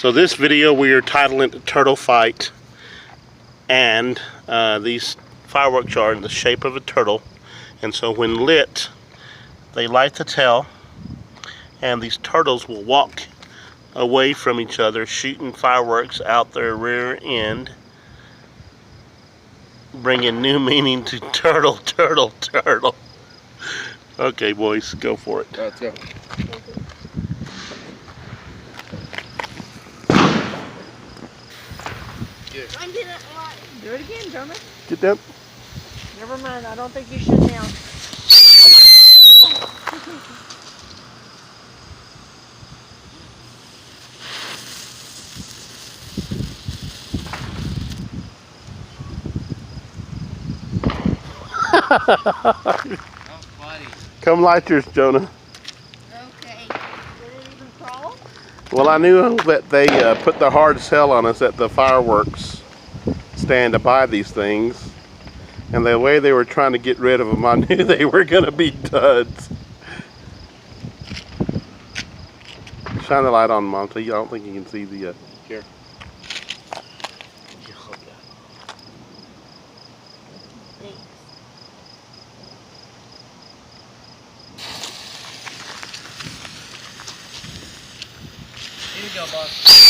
So this video we are titling it Turtle Fight, and these fireworks are in the shape of a turtle, and so when lit they light the tail, and these turtles will walk away from each other shooting fireworks out their rear end, bringing new meaning to turtle, turtle, turtle. Okay boys, go for it. Let's go. Do it again, Jonah. Get down. Never mind, I don't think you should now. Come light yours, Jonah. Okay. Did it even crawl? Well, I knew that they put the hard sell on us at the fireworks stand to buy these things. And the way they were trying to get rid of them, I knew they were going to be duds. Shine the light on, Monty. I don't think you can see the... Here. Thanks. Here you go, boss.